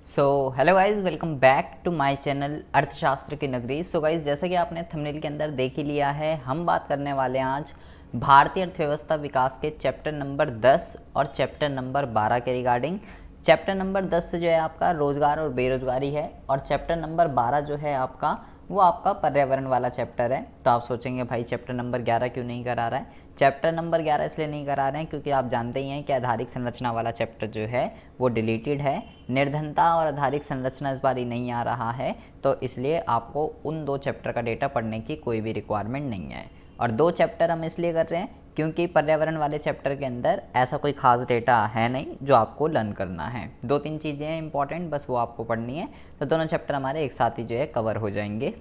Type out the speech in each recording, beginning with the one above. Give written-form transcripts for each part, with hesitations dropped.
So hello guys, welcome back to my channel अर्थशास्त्र की नगरी। सो गाइज, जैसे कि आपने थंबनेल के अंदर देख ही लिया है, हम बात करने वाले हैं आज भारतीय अर्थव्यवस्था विकास के चैप्टर नंबर 10 और चैप्टर नंबर 12 के रिगार्डिंग। चैप्टर नंबर 10 जो है आपका रोजगार और बेरोजगारी है, और चैप्टर नंबर 12 जो है आपका वो आपका पर्यावरण वाला चैप्टर है। तो आप सोचेंगे भाई चैप्टर नंबर 11 क्यों नहीं करा रहा है। चैप्टर नंबर 11 इसलिए नहीं करा रहे हैं क्योंकि आप जानते ही हैं कि आधारिक संरचना वाला चैप्टर जो है वो डिलीटेड है। निर्धनता और आधारिक संरचना इस बार ही नहीं आ रहा है, तो इसलिए आपको उन दो चैप्टर का डेटा पढ़ने की कोई भी रिक्वायरमेंट नहीं है। और दो चैप्टर हम इसलिए कर रहे हैं क्योंकि पर्यावरण वाले चैप्टर के अंदर ऐसा कोई खास डेटा है नहीं जो आपको लर्न करना है। दो तीन चीज़ें हैं इंपॉर्टेंट, बस वो आपको पढ़नी है। तो दोनों चैप्टर हमारे एक साथ ही जो है कवर हो जाएंगे।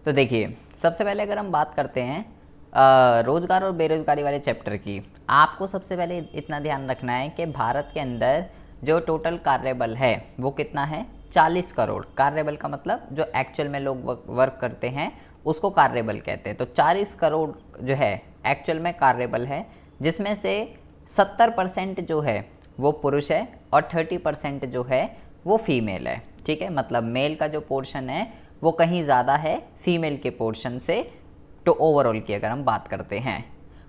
तो देखिए, सबसे पहले अगर हम बात करते हैं रोजगार और बेरोजगारी वाले चैप्टर की, आपको सबसे पहले इतना ध्यान रखना है कि भारत के अंदर जो टोटल कार्यबल है वो कितना है, 40 करोड़। कार्यबल का मतलब जो एक्चुअल में लोग वर्क करते हैं उसको कार्यबल कहते हैं। तो 40 करोड़ जो है एक्चुअल में कार्यबल है, जिसमें से 70% जो है वो पुरुष है और 30% जो है वो फीमेल है। ठीक है, मतलब मेल का जो पोर्शन है वो कहीं ज़्यादा है फीमेल के पोर्शन से। तो ओवरऑल की अगर हम बात करते हैं,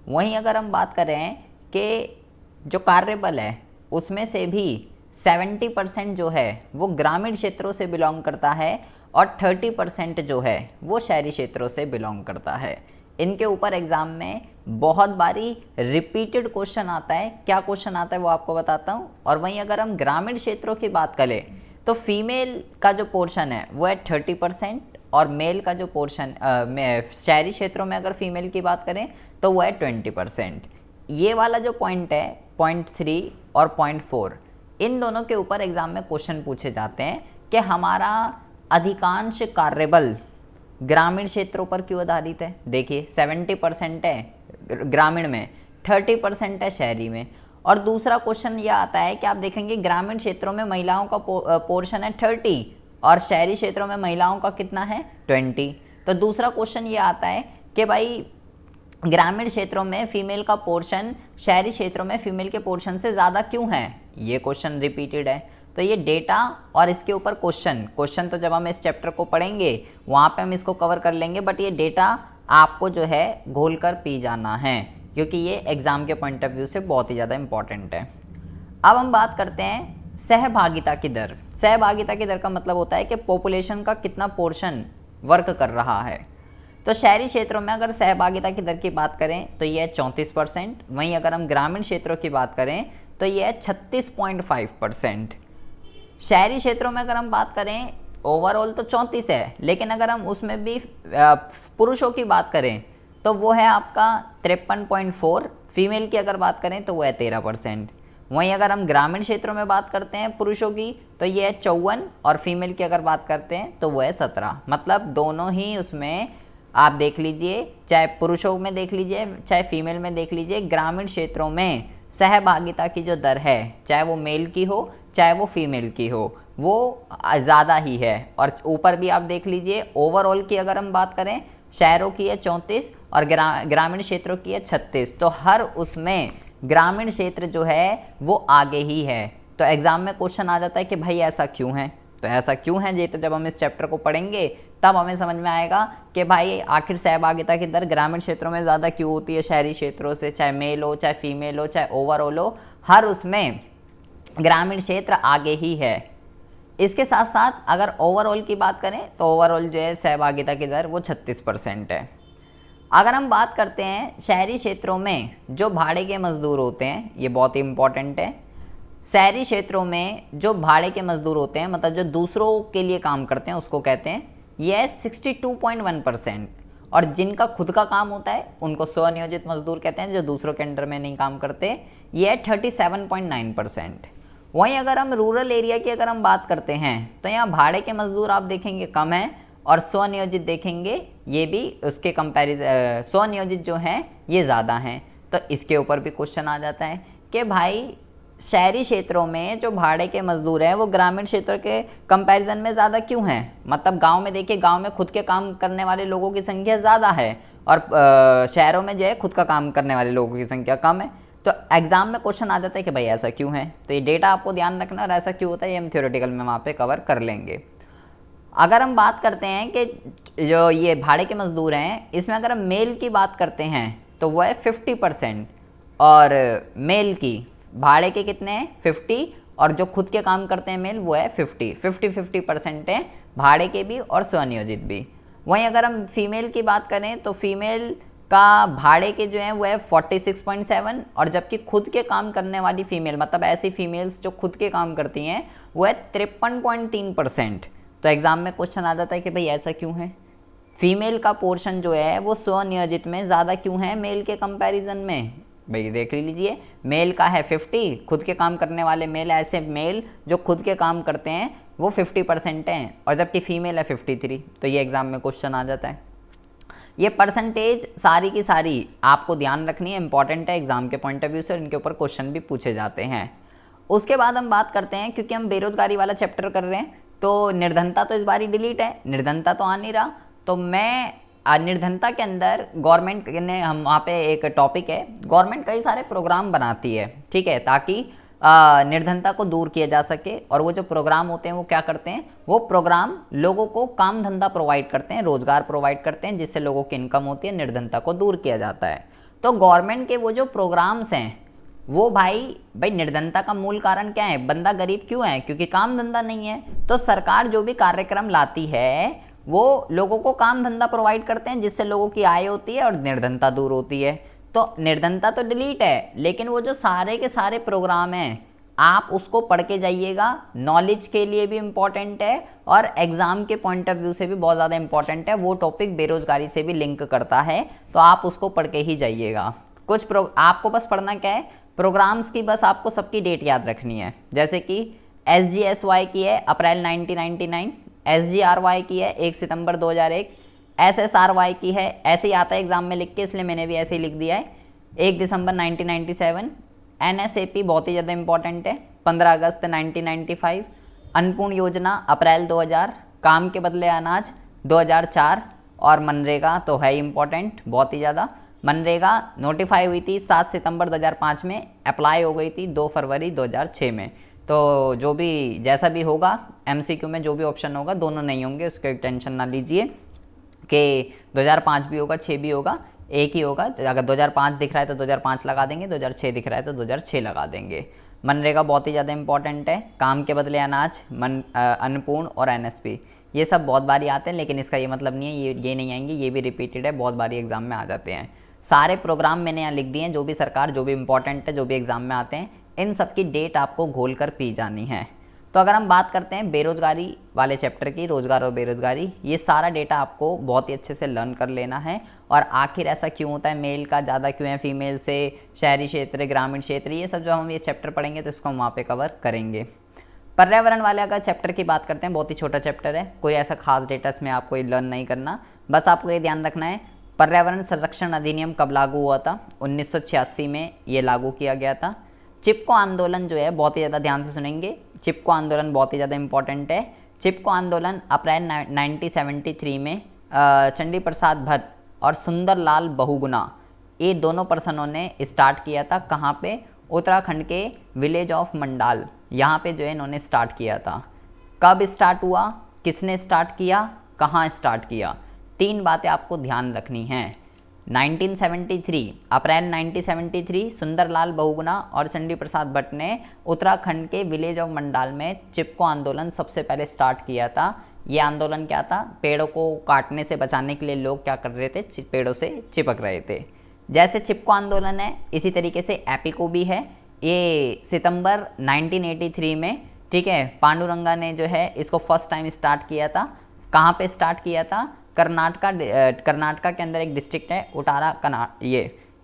वहीं अगर हम बात करें कि जो कार्यबल है उसमें से भी 70% जो है वो ग्रामीण क्षेत्रों से बिलोंग करता है और 30% जो है वो शहरी क्षेत्रों से बिलोंग करता है। इनके ऊपर एग्जाम में बहुत बारी रिपीटेड क्वेश्चन आता है। क्या क्वेश्चन आता है वो आपको बताता हूँ। और वहीं अगर हम ग्रामीण क्षेत्रों की बात करें तो फीमेल का जो पोर्शन है वो है 30%, और मेल का जो पोर्शन शहरी क्षेत्रों में अगर फीमेल की बात करें तो वो है 20%। ये वाला जो पॉइंट है, पॉइंट 3 और पॉइंट 4, इन दोनों के ऊपर एग्जाम में क्वेश्चन पूछे जाते हैं कि हमारा अधिकांश कार्यबल ग्रामीण क्षेत्रों पर क्यों आधारित है। देखिए 70% है ग्रामीण में, 30% है शहरी में। और दूसरा क्वेश्चन यह आता है कि आप देखेंगे ग्रामीण क्षेत्रों में महिलाओं का पोर्शन है 30 और शहरी क्षेत्रों में महिलाओं का कितना है 20। तो दूसरा क्वेश्चन ये आता है कि भाई ग्रामीण क्षेत्रों में फीमेल का पोर्शन शहरी क्षेत्रों में फीमेल के पोर्शन से ज़्यादा क्यों है। ये क्वेश्चन रिपीटेड है। तो ये डेटा और इसके ऊपर क्वेश्चन तो जब हम इस चैप्टर को पढ़ेंगे वहाँ पे हम इसको कवर कर लेंगे, बट ये डेटा आपको जो है घोल कर पी जाना है क्योंकि ये एग्ज़ाम के पॉइंट ऑफ व्यू से बहुत ही ज़्यादा इंपॉर्टेंट है। अब हम बात करते हैं सहभागिता की दर। सहभागिता की दर का मतलब होता है कि पॉपुलेशन का कितना पोर्शन वर्क कर रहा है। तो शहरी क्षेत्रों में अगर सहभागिता की दर की बात करें तो ये है 34%। वहीं अगर हम ग्रामीण क्षेत्रों की बात करें तो ये है 36.5%। शहरी क्षेत्रों में अगर हम बात करें ओवरऑल तो 34 है, लेकिन अगर हम उसमें भी पुरुषों की बात करें तो वो है आपका 53.4। फीमेल की अगर बात करें तो वो है 13%। वहीं अगर हम ग्रामीण क्षेत्रों में बात करते हैं पुरुषों की तो ये है 54, और फीमेल की अगर बात करते हैं तो वो है 17। मतलब दोनों ही उसमें आप देख लीजिए, चाहे पुरुषों में देख लीजिए चाहे फीमेल में देख लीजिए, ग्रामीण क्षेत्रों में सहभागिता की जो दर है चाहे वो मेल की हो चाहे वो फीमेल की हो वो ज़्यादा ही है। और ऊपर भी आप देख लीजिए, ओवरऑल की अगर हम बात करें शहरों की है 34 और ग्रामीण क्षेत्रों की है 36। तो हर उसमें ग्रामीण क्षेत्र जो है वो आगे ही है। तो एग्ज़ाम में क्वेश्चन आ जाता है कि भाई ऐसा क्यों है। तो ऐसा क्यों है ये तो जब हम इस चैप्टर को पढ़ेंगे तब हमें समझ में आएगा कि भाई आखिर सहभागिता की दर ग्रामीण क्षेत्रों में ज़्यादा क्यों होती है शहरी क्षेत्रों से, चाहे मेल हो चाहे फीमेल हो चाहे ओवरऑल हो, हर उसमें ग्रामीण क्षेत्र आगे ही है। इसके साथ साथ अगर ओवरऑल की बात करें तो ओवरऑल जो है सहभागिता की दर वो 36% है। अगर हम बात करते हैं शहरी क्षेत्रों में जो भाड़े के मजदूर होते हैं, ये बहुत ही इंपॉर्टेंट है। शहरी क्षेत्रों में जो भाड़े के मजदूर होते हैं, मतलब जो दूसरों के लिए काम करते हैं, उसको कहते हैं, ये है 62.1%। और जिनका खुद का काम होता है उनको स्वनियोजित मजदूर कहते हैं, जो दूसरों के अंडर में नहीं काम करते, ये है 37.9%। वहीं अगर हम रूरल एरिया की अगर हम बात करते हैं तो यहाँ भाड़े के मजदूर आप देखेंगे कम है, और स्वनियोजित देखेंगे ये भी उसके कंपैरिजन स्वनियोजित जो हैं ये ज़्यादा हैं। तो इसके ऊपर भी क्वेश्चन आ जाता है कि भाई शहरी क्षेत्रों में जो भाड़े के मजदूर हैं वो ग्रामीण क्षेत्रों के कंपैरिजन में ज़्यादा क्यों हैं। मतलब गांव में देखिए, गांव में खुद के काम करने वाले लोगों की संख्या ज़्यादा है और शहरों में जो है खुद का काम करने वाले लोगों की संख्या कम है। तो एग्जाम में क्वेश्चन आ जाता है कि भाई ऐसा क्यों है, तो ये डेटा आपको ध्यान रखना, और ऐसा क्यों होता है ये हम थ्योरेटिकल में वहाँ पे कवर कर लेंगे। अगर हम बात करते हैं कि जो ये भाड़े के मजदूर हैं, इसमें अगर हम मेल की बात करते हैं तो वो है 50%, और मेल की भाड़े के कितने हैं 50, और जो खुद के काम करते हैं मेल वो है 50% है भाड़े के भी और स्वनियोजित भी। वहीं अगर हम फीमेल की बात करें तो फीमेल का भाड़े के जो है वो है 46.7, और जबकि खुद के काम करने वाली फीमेल, मतलब ऐसी फीमेल्स जो खुद के काम करती हैं, वो है 53.3%। तो एग्जाम में क्वेश्चन आ जाता है कि भाई ऐसा क्यों है, फीमेल का पोर्शन जो है वो स्वनियोजित में ज़्यादा क्यों है मेल के कंपैरिजन में। भाई देख लीजिए, मेल का है 50, खुद के काम करने वाले मेल, ऐसे मेल जो खुद के काम करते हैं वो 50% हैं, और जबकि फीमेल है 53। तो ये एग्जाम में क्वेश्चन आ जाता है। ये परसेंटेज सारी की सारी आपको ध्यान रखनी है, इंपॉर्टेंट है एग्जाम के पॉइंट ऑफ व्यू से, और इनके ऊपर क्वेश्चन भी पूछे जाते हैं। उसके बाद हम बात करते हैं, क्योंकि हम बेरोजगारी वाला चैप्टर कर रहे हैं, तो निर्धनता तो इस बार डिलीट है, निर्धनता तो आ नहीं रहा, तो मैं निर्धनता के अंदर गवर्नमेंट ने, हम वहाँ पे एक टॉपिक है, गवर्नमेंट कई सारे प्रोग्राम बनाती है, ठीक है, ताकि निर्धनता को दूर किया जा सके। और वो जो प्रोग्राम होते हैं वो क्या करते हैं, वो प्रोग्राम लोगों को काम धंधा प्रोवाइड करते हैं, रोजगार प्रोवाइड करते हैं, जिससे लोगों की इनकम होती है, निर्धनता को दूर किया जाता है। तो गवर्नमेंट के वो जो प्रोग्राम्स हैं वो भाई निर्धनता का मूल कारण क्या है, बंदा गरीब क्यों है, क्योंकि काम धंधा नहीं है। तो सरकार जो भी कार्यक्रम लाती है वो लोगों को काम धंधा प्रोवाइड करते हैं, जिससे लोगों की आय होती है और निर्धनता दूर होती है। तो निर्धनता तो डिलीट है, लेकिन वो जो सारे के सारे प्रोग्राम हैं आप उसको पढ़ के जाइएगा, नॉलेज के लिए भी इम्पॉर्टेंट है और एग्जाम के पॉइंट ऑफ व्यू से भी बहुत ज़्यादा इंपॉर्टेंट है। वो टॉपिक बेरोजगारी से भी लिंक करता है, तो आप उसको पढ़ के ही जाइएगा। आपको बस पढ़ना क्या है, प्रोग्राम्स की बस आपको सबकी डेट याद रखनी है। जैसे कि SGSY की है अप्रैल 1999, SGRY की है 1 सितंबर 2001, SSRY की है, ऐसे ही आता है एग्जाम में लिख के, इसलिए मैंने भी ऐसे ही लिख दिया है, 1 दिसंबर 1997। NSAP बहुत ही ज़्यादा इंपॉर्टेंट है, 15 अगस्त 1995। अन्नपूर्ण योजना अप्रैल 2000, काम के बदले अनाज 2004, और मनरेगा तो है इंपॉर्टेंट बहुत ही ज़्यादा। मनरेगा नोटिफाई हुई थी 7 सितंबर 2005 में, अप्लाई हो गई थी 2 फरवरी 2006 में। तो जो भी जैसा भी होगा MCQ में जो भी ऑप्शन होगा दोनों नहीं होंगे, उसकी टेंशन ना लीजिए कि 2005 भी होगा 6 भी होगा, एक ही होगा। तो अगर 2005 दिख रहा है तो 2005 लगा देंगे, 2006 दिख रहा है तो 2006 लगा देंगे। मनरेगा बहुत ही ज़्यादा इंपॉर्टेंट है, काम के बदले अनाज, अन्नपूर्ण और NSP, ये सब बहुत बारी आते हैं, लेकिन इसका ये मतलब नहीं है ये नहीं आएंगे, ये भी रिपीटेड है, बहुत बारी एग्जाम में आ जाते हैं। सारे प्रोग्राम मैंने यहाँ लिख दिए हैं, जो भी सरकार, जो भी इंपॉर्टेंट है, जो भी एग्जाम में आते हैं, इन सब की डेट आपको घोल कर पी जानी है। तो अगर हम बात करते हैं बेरोजगारी वाले चैप्टर की, रोजगार और बेरोजगारी, ये सारा डेटा आपको बहुत ही अच्छे से लर्न कर लेना है। और आखिर ऐसा क्यों होता है, मेल का ज़्यादा क्यों है फीमेल से, शहरी क्षेत्र, ग्रामीण क्षेत्र, ये सब जो हम ये चैप्टर पढ़ेंगे तो इसको हम वहाँ पे कवर करेंगे। पर्यावरण वाले अगर चैप्टर की बात करते हैं, बहुत ही छोटा चैप्टर है, कोई ऐसा खास डेटा इसमें आपको ये लर्न नहीं करना, बस आपको ये ध्यान रखना है पर्यावरण संरक्षण अधिनियम कब लागू हुआ था, 1986 में ये लागू किया गया था। चिपको आंदोलन जो है, बहुत ही ज़्यादा ध्यान से सुनेंगे, चिपको आंदोलन बहुत ही ज़्यादा इंपॉर्टेंट है। चिपको आंदोलन अप्रैल 1973 में चंडी प्रसाद भट्ट और सुंदरलाल बहुगुणा, ये दोनों पर्सनों ने स्टार्ट किया था। कहाँ पे, उत्तराखंड के विलेज ऑफ मंडाल, यहाँ पे जो है इन्होंने स्टार्ट किया था। कब स्टार्ट हुआ, किसने स्टार्ट किया, कहाँ स्टार्ट किया, 3 बातें आपको ध्यान रखनी हैं। 1973 अप्रैल 1973 सुंदरलाल बहुगुणा और चंडी प्रसाद भट्ट ने उत्तराखंड के विलेज ऑफ मंडाल में चिपको आंदोलन सबसे पहले स्टार्ट किया था। ये आंदोलन क्या था, पेड़ों को काटने से बचाने के लिए लोग क्या कर रहे थे, पेड़ों से चिपक रहे थे। जैसे चिपको आंदोलन है, इसी तरीके से एपिको भी है। ये सितंबर 1983 में, ठीक है, पांडुरंगा ने जो है इसको फर्स्ट टाइम स्टार्ट किया था। कहाँ पे स्टार्ट किया था, कर्नाटका के अंदर एक डिस्ट्रिक्ट है उटारा,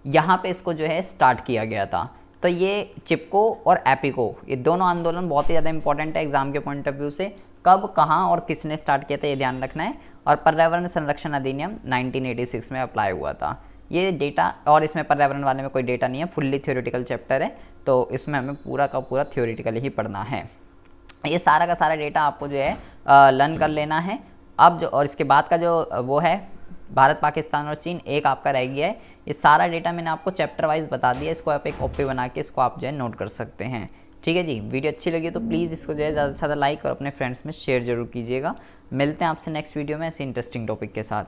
यहाँ पे इसको जो है स्टार्ट किया गया था। तो ये चिपको और एपिको, ये दोनों आंदोलन बहुत ही ज़्यादा इंपॉर्टेंट है एग्जाम के पॉइंट ऑफ व्यू से। कब, कहाँ और किसने स्टार्ट किया था ये ध्यान रखना है। और पर्यावरण संरक्षण अधिनियम 1986 में अप्लाई हुआ था। ये डेटा, और इसमें पर्यावरण वाले में कोई डेटा नहीं है, फुल्ली थ्योरेटिकल चैप्टर है, तो इसमें हमें पूरा का पूरा थ्योरेटिकल ही पढ़ना है। ये सारा का सारा डेटा आपको जो है लर्न कर लेना है। अब जो, और इसके बाद का जो वो है भारत, पाकिस्तान और चीन, एक आपका रह गया है, ये सारा डेटा मैंने आपको चैप्टर वाइज बता दिया, इसको आप एक कॉपी बना के इसको आप जो है नोट कर सकते हैं। ठीक है जी, वीडियो अच्छी लगी तो प्लीज़ इसको जो है ज़्यादा से ज़्यादा लाइक और अपने फ्रेंड्स में शेयर जरूर कीजिएगा। मिलते हैं आपसे नेक्स्ट वीडियो में ऐसे इंटरेस्टिंग टॉपिक के साथ।